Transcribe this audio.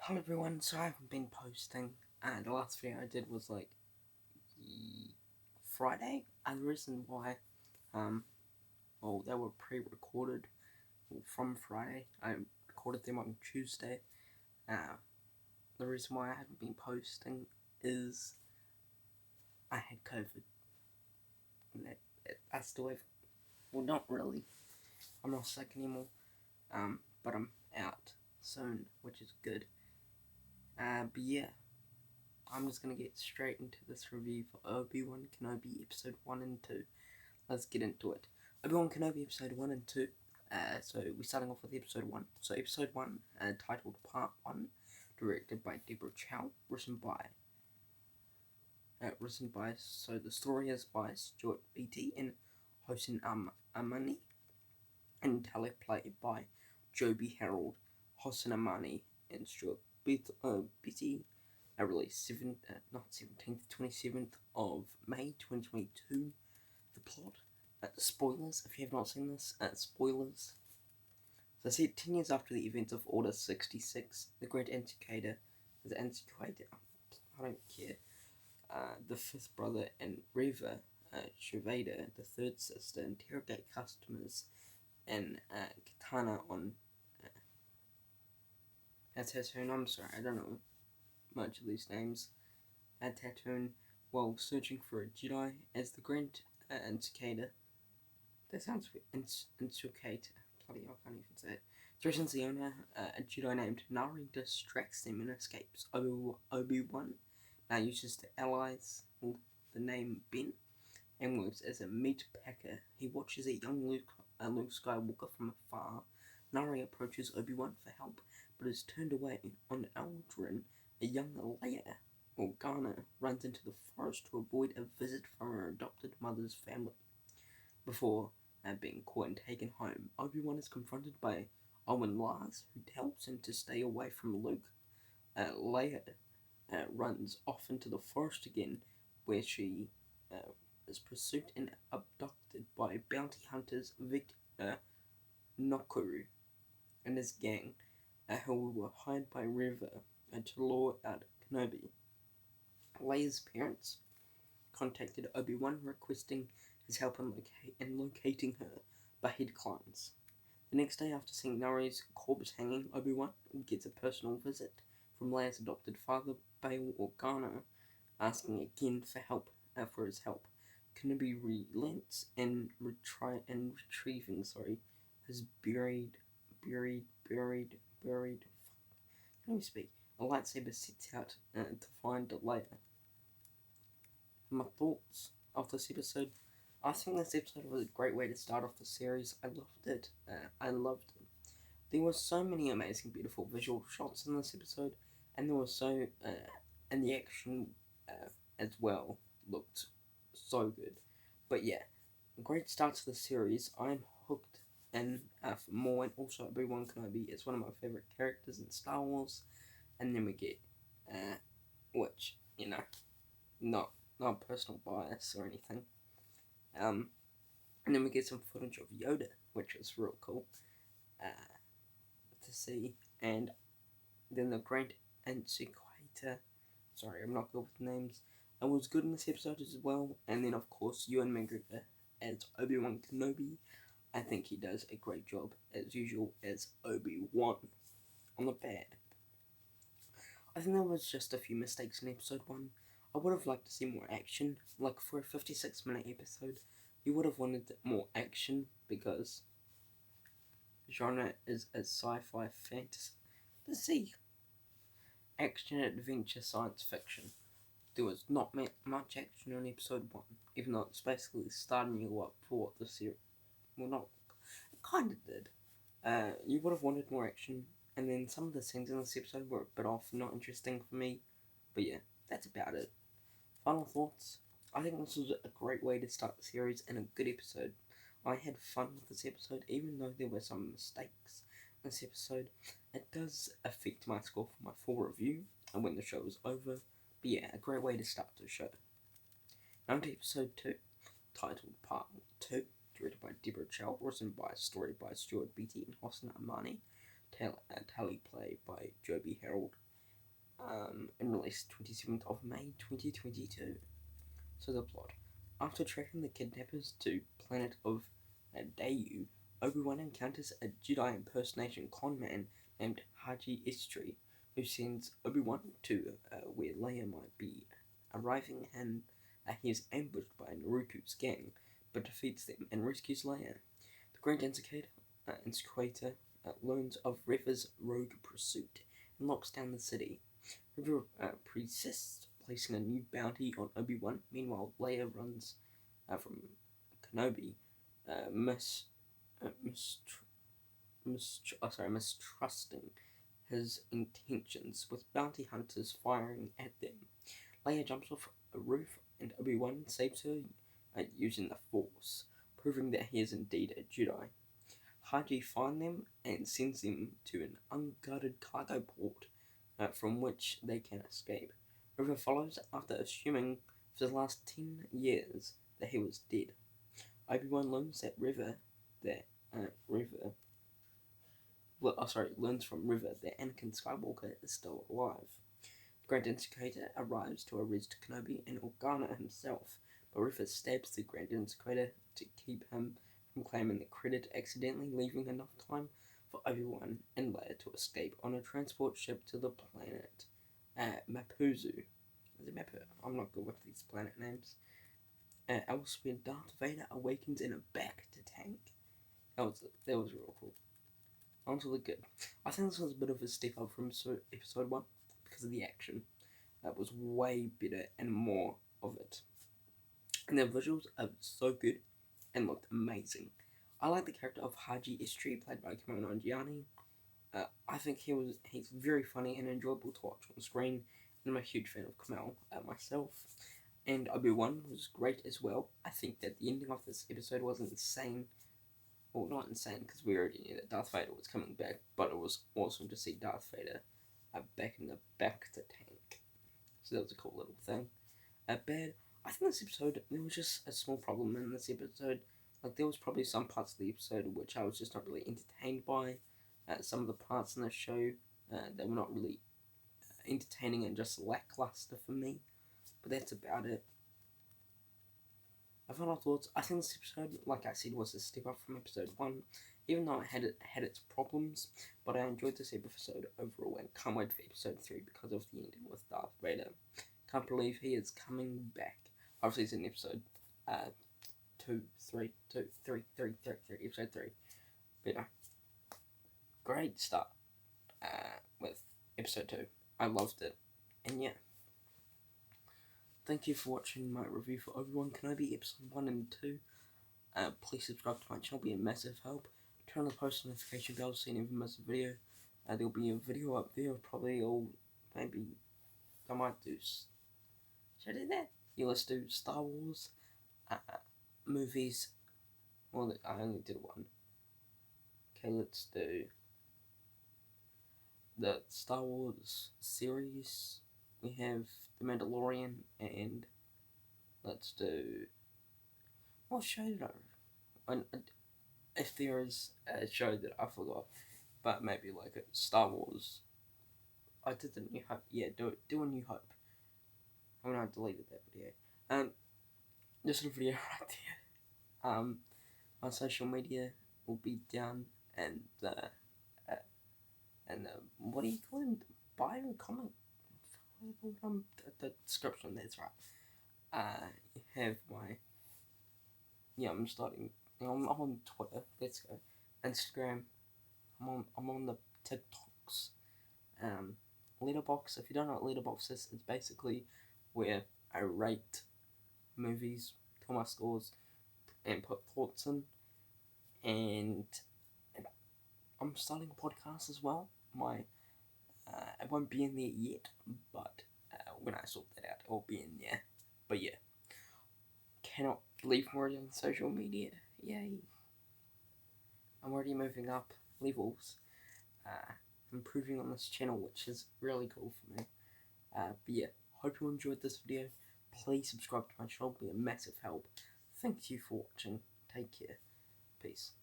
Hello everyone, so I haven't been posting, and the last video I did was like Friday, and the reason why, they were pre-recorded from Friday. I recorded them on Tuesday. The reason why I haven't been posting is I had COVID. I still have, well, not really. I'm not sick anymore, but I'm out soon, which is good. But yeah. I'm just gonna get straight into this review for Obi Wan Kenobi episode 1 and 2. Let's get into it. Obi Wan Kenobi episode 1 and 2. So we're starting off with episode 1. So episode 1, titled Part 1, directed by Deborah Chow, written by, so the story is by Stuart Beattie and Hossein Amani, and teleplay by Joby Harold, Hossein Amani, and Stuart Beattie. Released 27th of May 2022. The plot, spoilers, if you have not seen this, spoilers. So I said 10 years after the events of Order 66, the Great Antiquator, I don't care, the fifth brother, and Reva, Shaveda, the third sister, interrogate customers in Katana on Tatooine. I'm sorry, I don't know much of these names. At Tatooine, while searching for a Jedi, as the Grand Instigator. That sounds insulcate. Bloody hell, I can't even say it. Threatens the owner, a Jedi named Nari distracts them and escapes. Obi-Wan now uses the allies, the name Ben, and works as a meat packer. He watches a young Luke Skywalker from afar. Nari approaches Obi-Wan for help, but is turned away. On Aldrin, a young Leia Organa runs into the forest to avoid a visit from her adopted mother's family. Before being caught and taken home, Obi-Wan is confronted by Owen Lars, who tells him to stay away from Luke. Leia runs off into the forest again, where she is pursued and abducted by bounty hunters Victor Nokuru and his gang, who were hired by Reva to lure out Kenobi. Leia's parents contacted Obi-Wan requesting his help in locating her, but he declines. The next day, after seeing Nari's corpse hanging, Obi-Wan gets a personal visit from Leia's adopted father, Bail Organa, asking again for his help. Kenobi relents and retrieving his buried. Let me speak. A lightsaber sets out to find Leia. My thoughts of this episode. I think this episode was a great way to start off the series. I loved it. There were so many amazing, beautiful visual shots in this episode, and and the action as well looked so good. But yeah, great start to the series. I'm hooked in for more, and also Obi Wan Kenobi is one of my favorite characters in Star Wars. And then we get, which not personal bias or anything. And then we get some footage of Yoda, which was real cool to see. And then the Great Instigator, sorry, I'm not good with names, was good in this episode as well. And then, of course, Ewan McGregor as Obi-Wan Kenobi. I think he does a great job, as usual, as Obi-Wan. I'm not bad. I think there was just a few mistakes in episode 1. I would have liked to see more action. Like, for a 56-minute episode, you would have wanted more action, because the genre is a sci-fi fantasy. Action, adventure, science fiction. There was not much action in episode 1, even though it's basically starting you up for what the series... Well, not... It kind of did. You would have wanted more action, and then some of the scenes in this episode were a bit off, not interesting for me. But yeah, that's about it. Final thoughts? I think this was a great way to start the series and a good episode. I had fun with this episode, even though there were some mistakes in this episode. It does affect my score for my full review and when the show is over. But yeah, a great way to start the show. Now to episode 2, titled Part 2, directed by Deborah Chow, written by Stuart Beattie and Hossein Amani, teleplay by Joby Harold. and released 27th of May 2022. So the plot. After tracking the kidnappers to planet of Dayu, Obi-Wan encounters a Jedi impersonation conman named Haji Istri, who sends Obi-Wan to where Leia might be arriving, and he is ambushed by Naruto's gang, but defeats them and rescues Leia. The Grand Inquisitor learns of Reva's rogue pursuit and locks down the city. Reva persists, placing a new bounty on Obi-Wan. Meanwhile, Leia runs from Kenobi, mistrusting his intentions, with bounty hunters firing at them. Leia jumps off a roof, and Obi-Wan saves her using the Force, proving that he is indeed a Jedi. Haji finds them and sends them to an unguarded cargo port from which they can escape. River follows after assuming for the last 10 years that he was dead. Obi-Wan learns learns from River that Anakin Skywalker is still alive. The Grand Inquisitor arrives to arrest Kenobi and Organa himself, but River stabs the Grand Inquisitor to keep him from claiming the credit, accidentally leaving enough time for Obi-Wan and Leia to escape on a transport ship to the planet Mapuzu. Is it Mapu? I'm not good with these planet names. Elsewhere, Darth Vader awakens in a back-to-tank. That was real cool. On to the good. I think this was a bit of a step up from episode 1 because of the action. That was way better and more of it. And the visuals are so good and looked amazing. I like the character of Haji Istri, played by Kumail Nanjiani. I think he's very funny and enjoyable to watch on screen, and I'm a huge fan of Kumail myself. And Obi-Wan was great as well. I think that the ending of this episode was insane. Well, not insane, because we already knew that Darth Vader was coming back, but it was awesome to see Darth Vader back in the back-to-tank. So that was a cool little thing. Bad. I think this episode, there was just a small problem in this episode. Like, there was probably some parts of the episode which I was just not really entertained by. Some of the parts in the show, they were not really entertaining and just lackluster for me. But that's about it. My final thoughts. I think this episode, like I said, was a step up from episode 1, even though it had its problems. But I enjoyed this episode overall and can't wait for episode 3 because of the ending with Darth Vader. Can't believe he is coming back. Obviously, it's in episode 3, episode 3. But yeah, great start with episode 2. I loved it. And yeah. Thank you for watching my review for Obi Wan Kenobi episode 1 and 2. Please subscribe to my channel, be a massive help. Turn on the post notification bell so you never miss a video. There'll be a video up there, probably, or maybe I might do. Should I do that? Yeah, let's do Star Wars movies. Well, I only did one. Okay, let's do the Star Wars series. We have The Mandalorian, and let's do. What show did if there is a show that I forgot, but maybe like a Star Wars. I did the New Hope. Yeah, do a New Hope. I mean, I deleted that video. Just a video right there. My social media will be down, and what do you call them? Bio comment. The description. That's right. You have my. Yeah, I'm starting. I'm on Twitter. Let's go. Instagram. I'm on the TikToks. Letterboxd. If you don't know what Letterboxd is, it's basically where I rate movies, tell my scores, and put thoughts in. And I'm starting a podcast as well. It won't be in there yet, but when I sort that out, it'll be in there. But yeah, cannot believe I'm already on social media. Yay! I'm already moving up levels, improving on this channel, which is really cool for me. But yeah, hope you enjoyed this video. Please subscribe to my channel, it'll be a massive help. Thank you for watching. Take care. Peace.